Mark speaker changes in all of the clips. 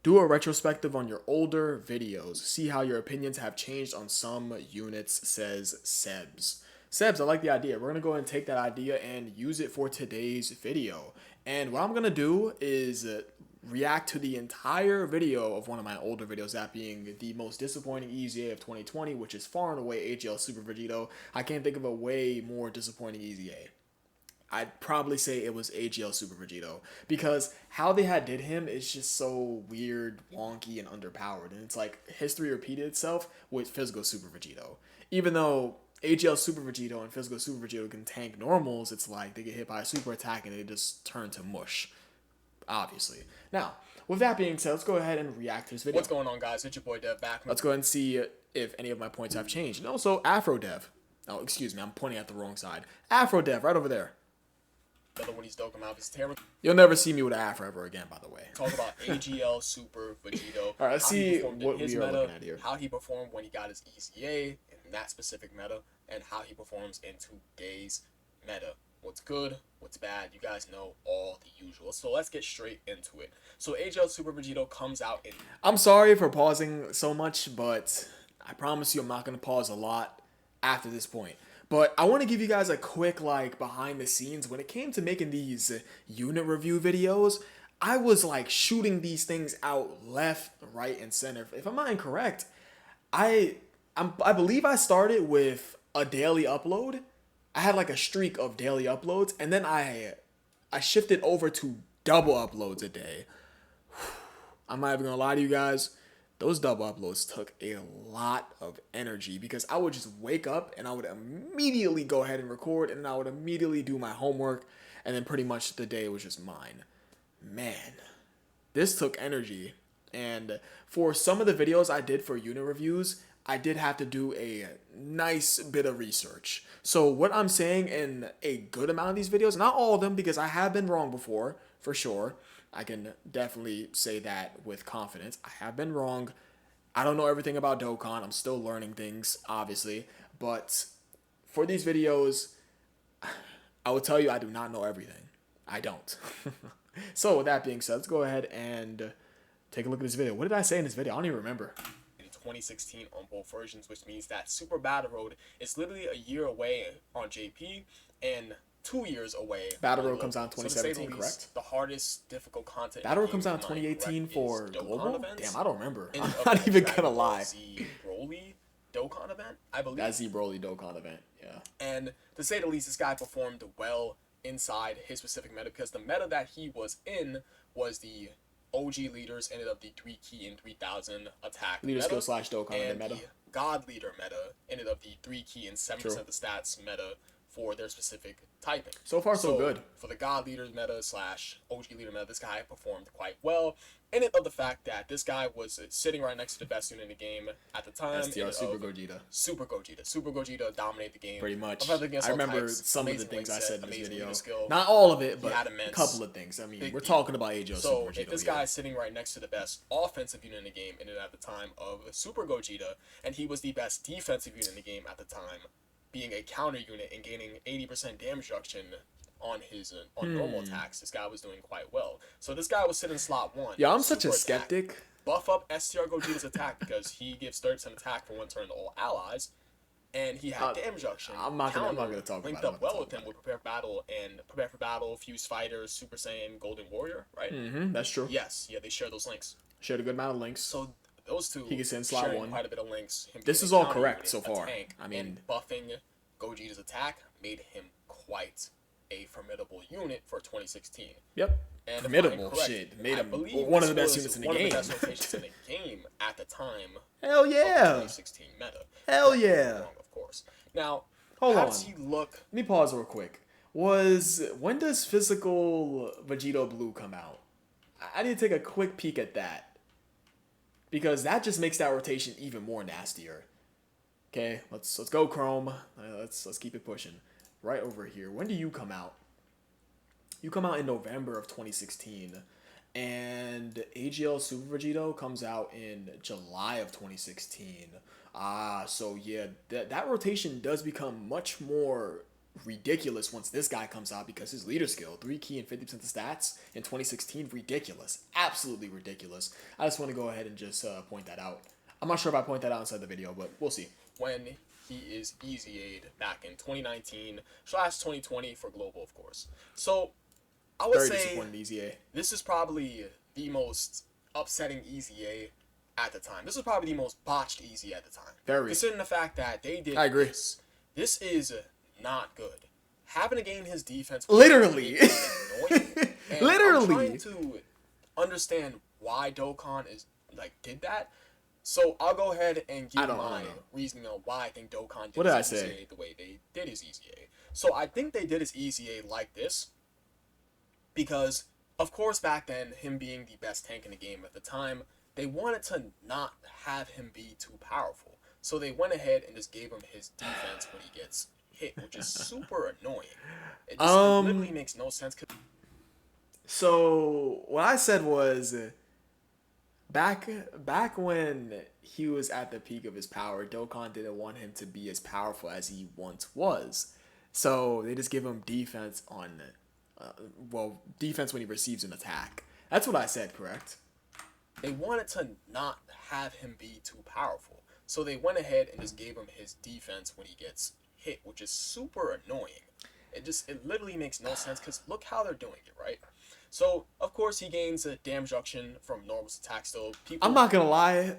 Speaker 1: Do a retrospective on your older videos. See how your opinions have changed on some units, says Sebs. Sebs, I like the idea. We're going to go ahead and take that idea and use it for today's video. And what I'm going to do is react to the entire video of one of my older videos, that being the most disappointing EZA of 2020, which is far and away AGL Super Vegito. I can't think of a way more disappointing EZA. I'd probably say it was AGL Super Vegito, because how they had did him is just so weird, wonky, and underpowered. And it's like history repeated itself with Physical Super Vegito. Even though AGL Super Vegito and Physical Super Vegito can tank normals, it's like they get hit by a super attack and they just turn to mush, obviously. Now, with that being said, let's go ahead and react to this video.
Speaker 2: What's going on, guys? It's your boy Dev back.
Speaker 1: Let's go ahead and see if any of my points have changed. And also, Afro Dev. Oh, excuse me, I'm pointing at the wrong side. Afro Dev, right over there.
Speaker 2: When he's doking out, it's terrible.
Speaker 1: You'll never see me with an afro ever again, by the way.
Speaker 2: Talk about AGL Super Vegito.
Speaker 1: All right, let's see what we are looking at here.
Speaker 2: How he performed when he got his EZA in that specific meta, and how he performs in today's meta. What's good, what's bad, you guys know all the usual. So let's get straight into it. So AGL Super Vegito comes out in...
Speaker 1: I'm sorry for pausing so much, but I promise you I'm not going to pause a lot after this point. But I want to give you guys a quick, behind the scenes. When it came to making these unit review videos, I was, shooting these things out left, right, and center. If I'm not incorrect, I believe I started with a daily upload. I had, a streak of daily uploads, and then I shifted over to double uploads a day. I'm not even going to lie to you guys. Those double uploads took a lot of energy, because I would just wake up and I would immediately go ahead and record, and then I would immediately do my homework, and then pretty much the day was just mine. Man, this took energy. And for some of the videos I did for unit reviews, I did have to do a nice bit of research. So what I'm saying in a good amount of these videos, not all of them, because I have been wrong before, for sure. I can definitely say that with confidence. I have been wrong. I don't know everything about Dokkan. I'm still learning things, obviously. But for these videos, I will tell you I do not know everything. I don't. So with that being said, let's go ahead and take a look at this video. What did I say in this video? I don't even remember.
Speaker 2: 2016 on both versions, which means that Super Battle Road is literally a year away on JP and 2 years away.
Speaker 1: Battle Road comes out in 2017, correct?
Speaker 2: The hardest, difficult content.
Speaker 1: Battle Road comes out in 2018 for global? Damn, I don't remember. I'm not even gonna lie.
Speaker 2: Z Broly Dokkan event, I believe.
Speaker 1: That's Z Broly Dokkan event, yeah.
Speaker 2: And to say the least, this guy performed well inside his specific meta, because the meta that he was in was the OG leaders ended up the 3 key in 3000 attack
Speaker 1: leader skill / Dokkan
Speaker 2: and
Speaker 1: meta.
Speaker 2: The God leader meta ended up the 3 key and 7% of the stats meta for their specific typing.
Speaker 1: So far, so good.
Speaker 2: For the God leaders meta / OG leader meta, this guy performed quite well. In it of the fact that this guy was sitting right next to the best unit in the game at the time.
Speaker 1: STR Super Gogeta.
Speaker 2: Super Gogeta. Super Gogeta dominated the game.
Speaker 1: Pretty much. I remember some of the things I said in this video. Not all of it, but a couple of things. I mean, we're talking about AGL Super Vegito.
Speaker 2: So if this guy's sitting right next to the best offensive unit in the game, ended at the time of Super Gogeta, and he was the best defensive unit in the game at the time, being a counter unit and gaining 80% damage reduction on his normal attacks. This guy was doing quite well. So this guy was sitting in slot 1.
Speaker 1: Yeah, I'm such a skeptic.
Speaker 2: Buff up STR Gogeta's attack, because he gives 30% attack for 1 turn to all allies, and he had damage reduction.
Speaker 1: I'm not gonna talk about it.
Speaker 2: Linked up well with him with Prepare for Battle, Fuse Fighters, Super Saiyan, Golden Warrior, right?
Speaker 1: That's true.
Speaker 2: Yes, yeah, they share those links.
Speaker 1: Shared a good amount of links.
Speaker 2: So those two,
Speaker 1: he gets in slot 1.
Speaker 2: Quite a bit of links.
Speaker 1: This is all correct so far. I mean,
Speaker 2: and buffing Gogeta's attack made him quite a formidable unit for 2016.
Speaker 1: Yep.
Speaker 2: And
Speaker 1: formidable shit. Made him one of the best units in the game.
Speaker 2: One of the best rotations in the game at the time.
Speaker 1: Hell yeah.
Speaker 2: 2016 meta.
Speaker 1: Hell yeah.
Speaker 2: Wrong, of course. Now,
Speaker 1: hold on.
Speaker 2: He look?
Speaker 1: Let me pause real quick. When does Physical Vegito Blue come out? I need to take a quick peek at that, because that just makes that rotation even more nastier. Okay, let's go Chrome. Let's keep it pushing. Right over here. When do you come out? You come out in November of 2016, and AGL Super Vegito comes out in July of 2016. So yeah, that rotation does become much more ridiculous once this guy comes out because his leader skill, 3 key and 50% of stats in 2016, ridiculous. Absolutely ridiculous. I just want to go ahead and just point that out. I'm not sure if I point that out inside the video, but we'll see.
Speaker 2: When he is EZA'd back in 2019/2020 for global, of course. So I would
Speaker 1: Very
Speaker 2: say
Speaker 1: disappointed EZA.
Speaker 2: this is probably the most upsetting EZA at the time. This was probably the most botched EZA at the time.
Speaker 1: Very.
Speaker 2: Considering the fact that they did
Speaker 1: I agree.
Speaker 2: this. This is not good. Having to gain his defense
Speaker 1: Literally.
Speaker 2: annoying. And
Speaker 1: Literally.
Speaker 2: I'm trying to understand why Dokkan did that. So I'll go ahead and give my reasoning on why I think Dokkan did his EZA the way they did his EZA. So I think they did his EZA like this because, of course, back then, him being the best tank in the game at the time, they wanted to not have him be too powerful. So they went ahead and just gave him his defense when he gets hit, which is super annoying. It just literally makes no sense.
Speaker 1: So what I said was, back when he was at the peak of his power, Dokkan didn't want him to be as powerful as he once was. So they just give him defense on, defense when he receives an attack. That's what I said, correct?
Speaker 2: They wanted to not have him be too powerful. So they went ahead and just gave him his defense when he gets hit, which is super annoying. It literally makes no sense because look how they're doing it, right? So, of course, he gains a damage reduction from normal attack still.
Speaker 1: I'm not going to lie.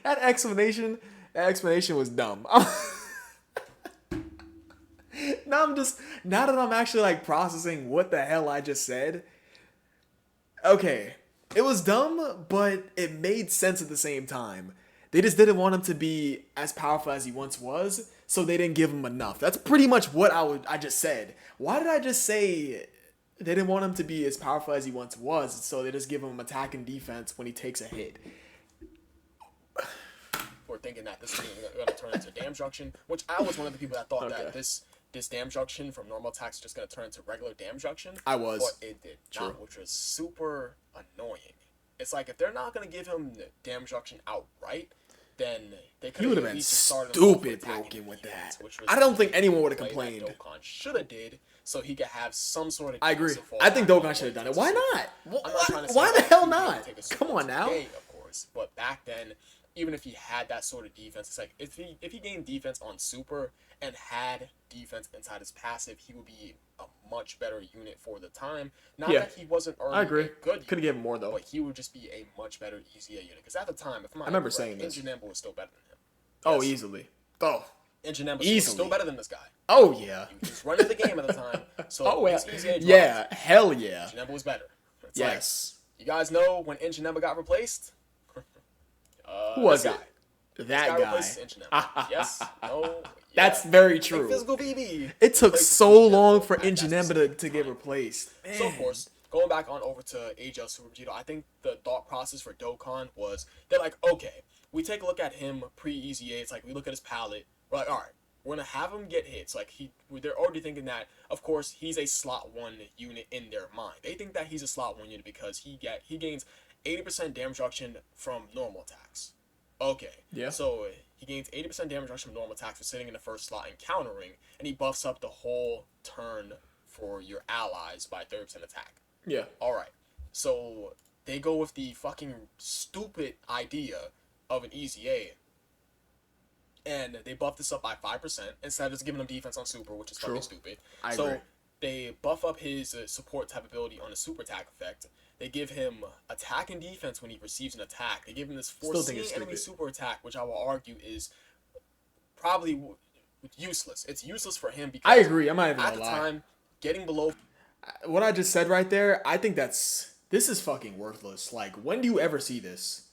Speaker 1: That explanation was dumb. Now that I'm actually like processing what the hell I just said. Okay, it was dumb, but it made sense at the same time. They just didn't want him to be as powerful as he once was, so they didn't give him enough. That's pretty much what I just said. Why did I just say they didn't want him to be as powerful as he once was, so they just give him attack and defense when he takes a hit?
Speaker 2: We're thinking that this is going to turn into damage reduction, which I was one of the people that thought that this damage reduction from normal attacks is just going to turn into regular damage reduction.
Speaker 1: I was.
Speaker 2: But it did not, which was super annoying. It's like if they're not going to give him the damage reduction outright, then they could have been
Speaker 1: stupid broken with that. I don't think anyone would have complained.
Speaker 2: Dokkan should have did so he could have some sort of.
Speaker 1: I agree. I think Dokkan should have done it. Why not? Why the hell not? Come on now.
Speaker 2: Of course, but back then, even if he had that sort of defense, it's like if he gained defense on super and had defense inside his passive, he would be a much better unit for the time. Not that he wasn't already a good unit.
Speaker 1: Could have given more though.
Speaker 2: But he would just be a much better EZA unit. Because at the time, if
Speaker 1: I remember saying this,
Speaker 2: Ingenemba was still better than him.
Speaker 1: Oh, easily. Oh,
Speaker 2: Ingenemba was still better than this guy.
Speaker 1: Oh yeah.
Speaker 2: He was just running the game at the time. So
Speaker 1: yeah, hell yeah.
Speaker 2: Ingenemba was better. It's
Speaker 1: yes.
Speaker 2: Like, you guys know when Ingenemba got replaced?
Speaker 1: Who was that? That
Speaker 2: guy. Yes. No. Yeah.
Speaker 1: That's very true.
Speaker 2: Physical BB.
Speaker 1: It took so long for Ingenemba to get replaced. Man.
Speaker 2: So of course, going back on over to AGL Super Vegito, I think the thought process for Dokkan was they're like, okay, we take a look at him pre-EZA. It's like we look at his palette. We're like, all right, we're gonna have him get hits. Like they're already thinking that, of course, he's a slot 1 unit in their mind. They think that he's a slot 1 unit because he gains 80% damage reduction from normal attacks. Okay.
Speaker 1: Yeah.
Speaker 2: So he gains 80% damage reduction from normal attacks for sitting in the first slot and countering, and he buffs up the whole turn for your allies by 30% attack.
Speaker 1: Yeah.
Speaker 2: All right. So they go with the fucking stupid idea of an EZA, and they buff this up by 5% instead of just giving him defense on super, which is fucking stupid.
Speaker 1: I agree.
Speaker 2: They buff up his support type ability on a super attack effect. They give him attack and defense when he receives an attack. They give him this foreseeing enemy super attack, which I will argue is probably useless. It's useless for him because
Speaker 1: I agree. I'm not even
Speaker 2: at the time getting below.
Speaker 1: What I just said right there, I think this is fucking worthless. Like, when do you ever see this?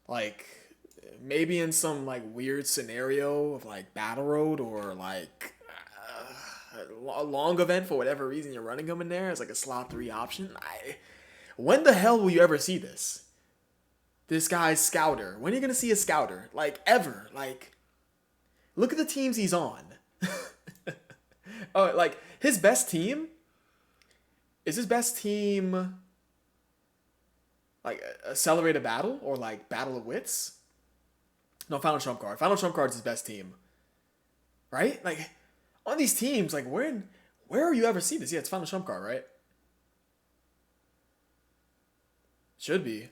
Speaker 1: Like, maybe in some like weird scenario of like Battle Road or like a long event for whatever reason you're running him in there as like a slot 3 option. When the hell will you ever see this? This guy's scouter. When are you gonna see a scouter? Like, ever? Like, look at the teams he's on. Oh, like his best team. Is his best team like Accelerated Battle or like Battle of Wits? No, Final Trump Card. Final Trump Card is his best team. right? Like on these teams, like where you ever see this? Yeah, it's final trump card, right? Should be.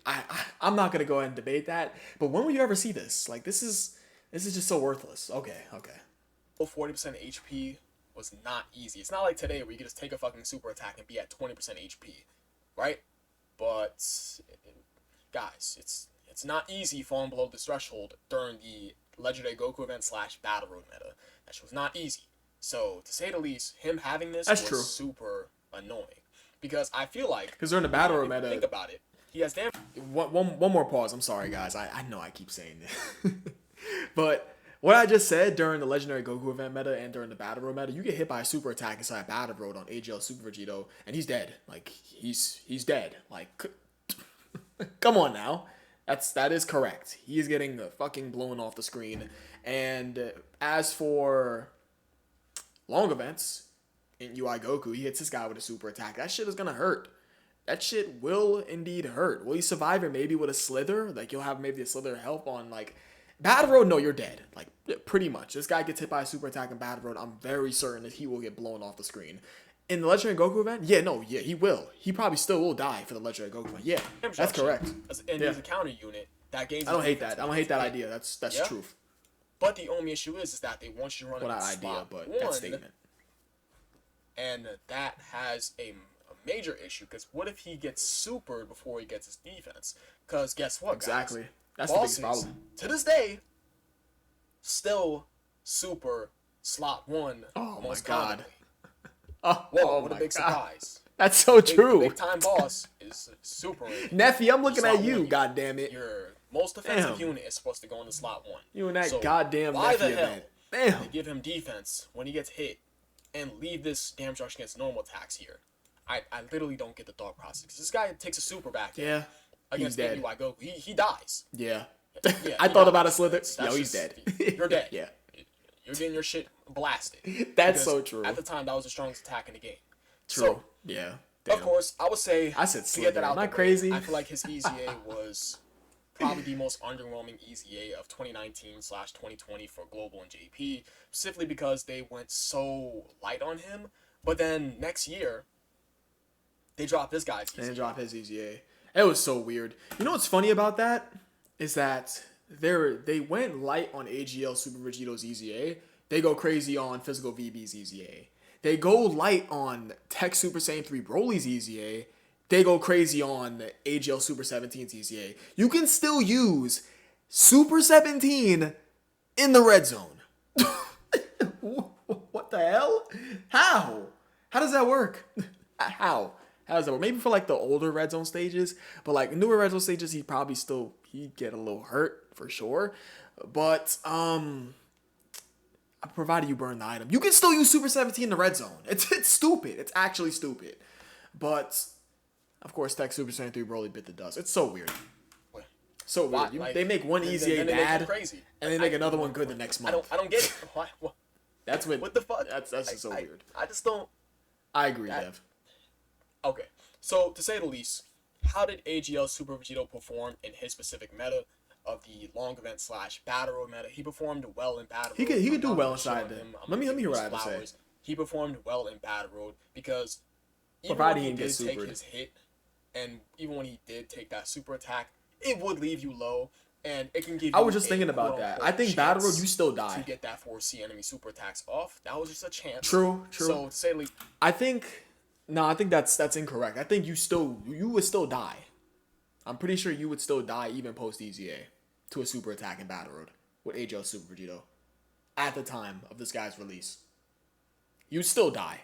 Speaker 1: I'm not gonna go ahead and debate that. But when will you ever see this? Like this is just so worthless. Okay, okay.
Speaker 2: 40% HP was not easy. It's not like today where you can just take a fucking super attack and be at 20% HP, right? But guys, it's not easy falling below this threshold during the Legendary Goku event / Battle Road meta. That shit was not easy. So to say the least, him having this was
Speaker 1: true.
Speaker 2: super annoying because I feel like
Speaker 1: because during the Battle Road meta,
Speaker 2: think about it, he has damage.
Speaker 1: One more pause. I'm sorry, guys. I know I keep saying this, but what I just said during the Legendary Goku event meta and during the Battle Road meta, you get hit by a super attack inside Battle Road on AGL Super Vegito, and he's dead. Like he's dead. Like come on now. That is correct. He is getting fucking blown off the screen. And as for long events in UI Goku, he hits this guy with a super attack. That shit is gonna hurt. That shit will indeed hurt. Will you survive it maybe with a slither? Like you'll have maybe a slither help on like Battle Road. No, you're dead. Like pretty much. This guy gets hit by a super attack in Battle Road. I'm very certain that he will get blown off the screen. In the Legendary Goku event, yeah, he will. He probably still will die for the Legendary Goku event. Yeah, that's correct.
Speaker 2: And he's a counter unit that gains.
Speaker 1: I don't hate that. I don't hate that idea. That's truth.
Speaker 2: But the only issue is that they want you to run
Speaker 1: well, not idea, but that statement.
Speaker 2: And that has a major issue because what if he gets supered before he gets his defense? Because guess what,
Speaker 1: exactly.
Speaker 2: Guys?
Speaker 1: That's the biggest problem.
Speaker 2: To this day, still super slot 1.
Speaker 1: Oh my god.
Speaker 2: Commonly. Whoa, what a big surprise.
Speaker 1: That's so true.
Speaker 2: Big time boss is super.
Speaker 1: Neffy, I'm looking at you,
Speaker 2: 1,
Speaker 1: god damn it.
Speaker 2: Your most offensive unit is supposed to go into slot 1.
Speaker 1: You and that goddamn Neffy event. Damn.
Speaker 2: They give him defense when he gets hit and leave this damage reduction against normal attacks here. I literally don't get the thought process. This guy takes a super back against UI Goku. He dies.
Speaker 1: Yeah. I thought about a slither. Yo, he's dead.
Speaker 2: You're dead.
Speaker 1: Yeah.
Speaker 2: You're getting your shit blasted.
Speaker 1: That's so true.
Speaker 2: At the time, that was the strongest attack in the game.
Speaker 1: True. So, yeah.
Speaker 2: Damn. Of course, I would say
Speaker 1: I said slither. Am I crazy?
Speaker 2: I feel like his EZA was probably the most underwhelming EZA of 2019/2020 for Global and JP, specifically because they went so light on him. But then next year, they dropped this guy's EZA.
Speaker 1: They dropped his EZA. It was so weird. You know what's funny about that? Is that they went light on AGL Super Vegito's EZA. They go crazy on Physical VB's EZA. They go light on Tech Super Saiyan 3 Broly's EZA. They go crazy on AGL Super 17's EZA. You can still use Super 17 in the red zone. What the hell? How? How does that work? How? How does that work? Maybe for like the older red zone stages, but like newer red zone stages, he'd get a little hurt for sure. But provided you burn the item, you can still use Super 17 in the red zone. It's stupid. It's actually stupid. But of course, Tech Super Saiyan 3 Broly bit the dust. It's so weird. So weird.
Speaker 2: Like,
Speaker 1: they make one EZA bad, and they make another one good the next month.
Speaker 2: I don't get it. Why?
Speaker 1: That's what the fuck. That's just so weird.
Speaker 2: I just don't.
Speaker 1: I agree, Dev.
Speaker 2: Okay, so to say the least, how did AGL Super Vegito perform in his specific meta of the long event / Battle Road meta? He performed well in Battle Road.
Speaker 1: He could do well inside there. Let me hear what I have to say.
Speaker 2: He performed well in Battle Road because even
Speaker 1: provided
Speaker 2: when
Speaker 1: he did
Speaker 2: take his hit, and even when he did take that super attack, it would leave you low, and it can give you. I
Speaker 1: was just thinking about that. I think Battle Road, you still die.
Speaker 2: To get that 4C enemy super attacks off, that was just a chance.
Speaker 1: True.
Speaker 2: So to say the least,
Speaker 1: I think that's incorrect. I think you would still die. I'm pretty sure you would still die even post EZA to a super attack in Battle Road with AGL Super Vegito at the time of this guy's release. You'd still die.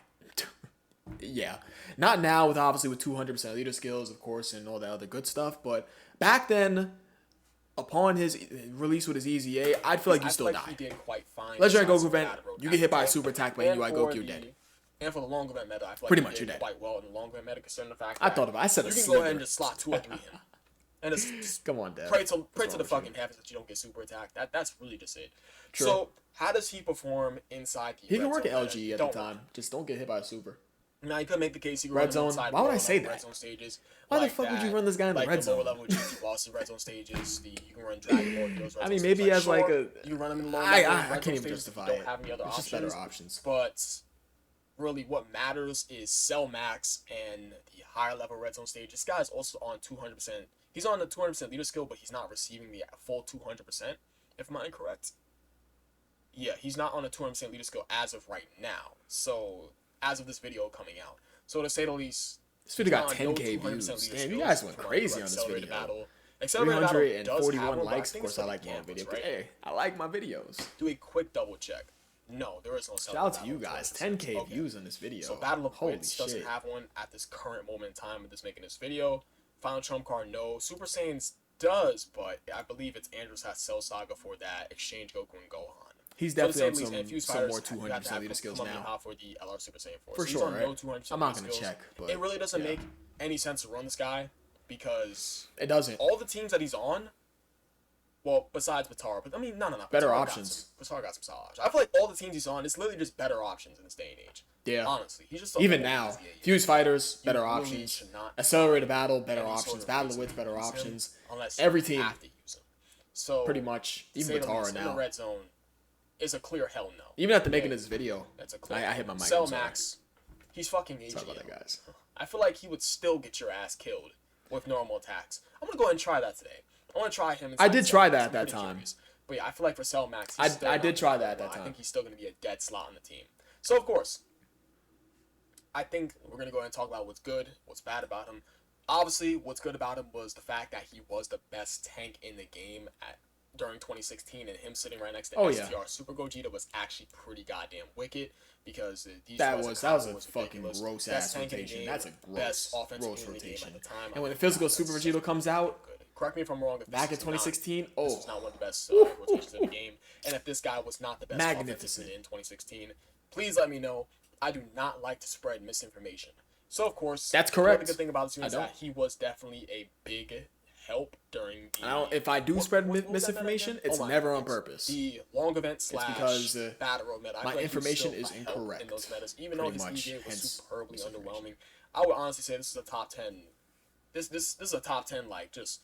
Speaker 1: Yeah. Not now with 200% leader skills, of course, and all that other good stuff, but back then, upon his release with his EZA, I'd feel like you still die.
Speaker 2: He did quite fine.
Speaker 1: Legendary Goku event, you get hit by a super attack by UI Goku, you're dead.
Speaker 2: And for the long event meta, I feel like
Speaker 1: pretty much
Speaker 2: he
Speaker 1: you're dead
Speaker 2: quite well in the long event meta, considering the fact
Speaker 1: that I said
Speaker 2: you can go ahead and just slot 2 or 3 him. And just
Speaker 1: come on, Dad.
Speaker 2: Pray to the fucking heavens that you don't get super attacked. That's really just it. True. So how does he perform inside the?
Speaker 1: He can work at LG at the time. Just don't get hit by a super.
Speaker 2: Now you could make the case you can run
Speaker 1: Red
Speaker 2: him
Speaker 1: zone.
Speaker 2: inside
Speaker 1: Why would I
Speaker 2: lower
Speaker 1: say
Speaker 2: level red
Speaker 1: that?
Speaker 2: zone stages.
Speaker 1: Why the
Speaker 2: Like
Speaker 1: fuck would you
Speaker 2: that,
Speaker 1: run this guy in the
Speaker 2: like
Speaker 1: red
Speaker 2: the lower
Speaker 1: zone?
Speaker 2: level GT bosses red zone stages. You can run Dragon Ball Heroes red
Speaker 1: I
Speaker 2: zone
Speaker 1: mean,
Speaker 2: stages.
Speaker 1: maybe
Speaker 2: Like,
Speaker 1: as like
Speaker 2: sure,
Speaker 1: a.
Speaker 2: you run them in the lower level
Speaker 1: I
Speaker 2: red
Speaker 1: can't
Speaker 2: zone
Speaker 1: even
Speaker 2: stages if you
Speaker 1: justify
Speaker 2: don't
Speaker 1: it.
Speaker 2: have any other
Speaker 1: It's
Speaker 2: options.
Speaker 1: just better options.
Speaker 2: But really, what matters is Cell Max and the higher level red zone stage. This guy's also on 200%. He's on the 200% leader skill, but he's not receiving the full 200%. If I'm incorrect. Yeah, he's not on a 200% leader skill as of right now. So, as of this video coming out. So, to say the least,
Speaker 1: This video got 10K views. Damn, you guys went crazy on this video.
Speaker 2: Accelerated Battle does have
Speaker 1: 341
Speaker 2: one,
Speaker 1: likes. Of course, I like my video.
Speaker 2: right?
Speaker 1: Hey, I like my videos.
Speaker 2: Do a quick double check. No, there is no
Speaker 1: Shout out to you guys. 10K views on this video.
Speaker 2: So Battle of
Speaker 1: Holy
Speaker 2: Wits doesn't
Speaker 1: shit.
Speaker 2: have one at this current moment in time of this making this video. Final Trump card, no. Super Saiyans does, but I believe it's Andrews has Cell Saga for that. Exchange Goku and Gohan.
Speaker 1: He's definitely on some more 200% leader skills now.
Speaker 2: For the LR Super Saiyan 4.
Speaker 1: For
Speaker 2: So
Speaker 1: sure,
Speaker 2: he's on
Speaker 1: right?
Speaker 2: no 200%
Speaker 1: I'm not going to
Speaker 2: skills.
Speaker 1: check, but
Speaker 2: it really doesn't
Speaker 1: yeah.
Speaker 2: make any sense to run this guy because
Speaker 1: It doesn't.
Speaker 2: all the teams that he's on, well, besides Batara, but I mean, no.
Speaker 1: Better
Speaker 2: Batara
Speaker 1: options.
Speaker 2: Batara got some solid options. I feel like all the teams he's on, it's literally just better options in this day and age.
Speaker 1: Yeah.
Speaker 2: Honestly, he's just
Speaker 1: Even now, Fuse Fighters, better
Speaker 2: really
Speaker 1: options.
Speaker 2: should not
Speaker 1: Accelerated Battle, better
Speaker 2: any sort
Speaker 1: options.
Speaker 2: of
Speaker 1: Battle of
Speaker 2: reason
Speaker 1: Wits,
Speaker 2: to
Speaker 1: better
Speaker 2: use him
Speaker 1: options.
Speaker 2: unless
Speaker 1: Every
Speaker 2: you
Speaker 1: team,
Speaker 2: have to use him. So
Speaker 1: pretty much.
Speaker 2: to
Speaker 1: Even
Speaker 2: say the
Speaker 1: Batara
Speaker 2: least, in
Speaker 1: now.
Speaker 2: the red zone is a clear hell no.
Speaker 1: Even after making this video,
Speaker 2: That's a clear.
Speaker 1: I hit my mic.
Speaker 2: Cell
Speaker 1: I'm sorry.
Speaker 2: Max, he's fucking AGL.
Speaker 1: Sorry about that, guys.
Speaker 2: I feel like he would still get your ass killed with normal attacks. I'm gonna go ahead and try that today. I want to try him.
Speaker 1: I did try that at that time.
Speaker 2: Curious. But yeah, I feel like for Cell Max,
Speaker 1: I did try that at that time.
Speaker 2: I think he's still gonna be a dead slot on the team. So of course, I think we're gonna go ahead and talk about what's good, what's bad about him. Obviously, what's good about him was the fact that he was the best tank in the game during 2016, and him sitting right next to STR Super Gogeta was actually pretty goddamn wicked because
Speaker 1: that was a fucking gross ass rotation. That's a gross rotation. And when the physical Super Vegito comes out,
Speaker 2: correct me if I'm wrong.
Speaker 1: back in 2016,
Speaker 2: this was not one of the best rotations in the game. And if this guy was not the best
Speaker 1: magnificent
Speaker 2: in 2016, please let me know. I do not like to spread misinformation. So of course,
Speaker 1: that's correct.
Speaker 2: The good thing about this is that he was definitely a big help during the.
Speaker 1: If I do spread misinformation, it's never on purpose.
Speaker 2: The long event /
Speaker 1: because
Speaker 2: battle road meta.
Speaker 1: my information is incorrect.
Speaker 2: In those metas, even though his EZA was superbly underwhelming, I would honestly say this is a top 10. This is a top 10 like just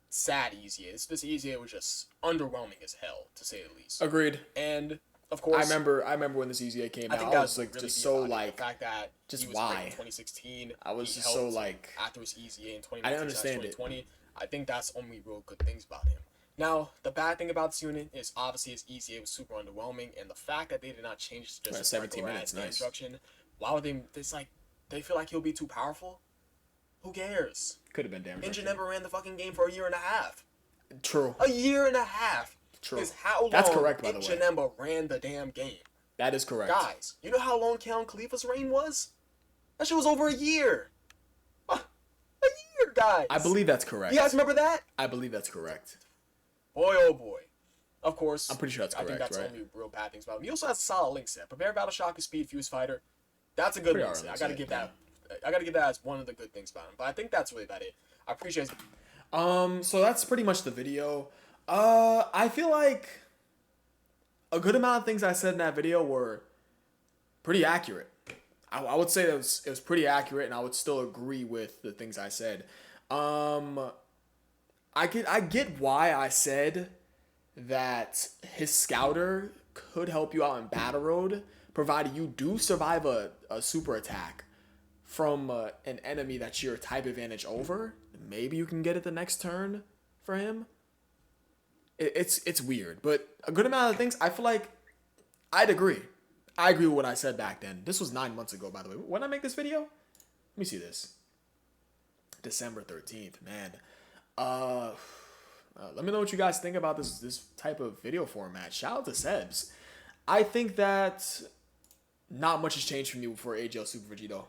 Speaker 2: sad EZA. This EZA was just underwhelming as hell to say the least.
Speaker 1: Agreed.
Speaker 2: And of course,
Speaker 1: I remember when this EZA came out. I was like
Speaker 2: really
Speaker 1: just so like
Speaker 2: the fact that
Speaker 1: just
Speaker 2: he was
Speaker 1: why
Speaker 2: in 2016.
Speaker 1: I was just so like
Speaker 2: after his EZA in 2019,
Speaker 1: I didn't understand
Speaker 2: 2020. I think that's only real good things about him. Now, the bad thing about this unit is obviously his EZA was super underwhelming, and the fact that they did not change just
Speaker 1: 17 minutes, nice.
Speaker 2: instruction. Why would they? It's like they feel like he'll be too powerful. Who cares?
Speaker 1: Could have been damn.
Speaker 2: Ninja never ran the fucking game for a year and a half.
Speaker 1: True.
Speaker 2: A year and a half.
Speaker 1: True.
Speaker 2: Is how long
Speaker 1: That's correct, by the way.
Speaker 2: Ninja ran the damn game.
Speaker 1: That is correct.
Speaker 2: Guys, you know how long Count Khalifa's reign was? That shit was over a year. A year, guys.
Speaker 1: I believe that's correct.
Speaker 2: You guys remember that?
Speaker 1: I believe that's correct.
Speaker 2: Boy, oh boy. Of course.
Speaker 1: I'm pretty sure that's correct,
Speaker 2: I think that's
Speaker 1: right?
Speaker 2: only real bad things about him. He also has a solid link set. Prepare Battle Shock and Speed Fuse Fighter. That's a good link set. I gotta give that as one of the good things about him. But I think that's really about it. I appreciate it.
Speaker 1: So that's pretty much the video. I feel like a good amount of things I said in that video were pretty accurate. I would say it was pretty accurate, and I would still agree with the things I said. I get why I said that his scouter could help you out in Battle Road, provided you do survive a super attack from an enemy that's your type advantage over. Maybe you can get it the next turn for him. It's weird, but a good amount of things, I feel like I'd agree. I agree with what I said back then. This was 9 months ago, by the way. When I make this video? Let me see this. December 13th, man. Let me know what you guys think about this type of video format. Shout out to Sebs. I think that not much has changed for me for AGL Super Vegito.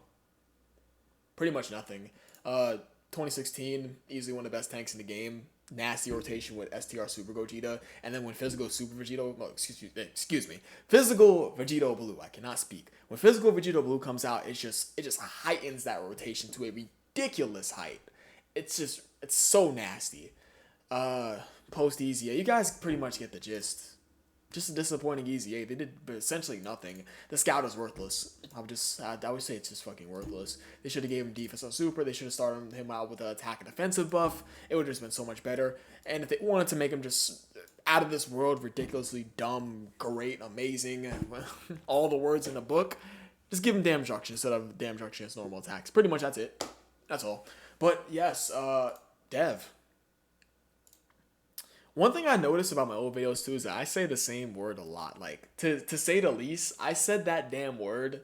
Speaker 1: Pretty much nothing. 2016, easily one of the best tanks in the game. Nasty rotation with STR Super Gogeta, and then when Physical Super Vegito, excuse me, Physical Vegito Blue, I cannot speak. When Physical Vegito Blue comes out, it just heightens that rotation to a ridiculous height. It's so nasty. Post EZA, you guys pretty much get the gist. just a disappointing EZA. They did essentially nothing. The scout is worthless. I would say it's just fucking worthless. They should have gave him defense on super. They should have started him out with an attack and defensive buff. It would have just been so much better. And if they wanted to make him just out of this world, ridiculously dumb, great, amazing, all the words in the book, just give him damage reduction instead of damage reduction as normal attacks. Pretty much that's it. That's all. But yes, Dev. One thing I noticed about my old videos too is that I say the same word a lot. Like, to say the least, I said that damn word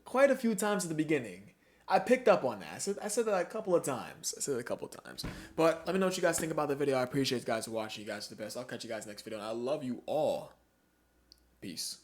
Speaker 1: quite a few times at the beginning. I picked up on that. I said that a couple of times. But let me know what you guys think about the video. I appreciate you guys for watching. You guys are the best. I'll catch you guys next video. And I love you all. Peace.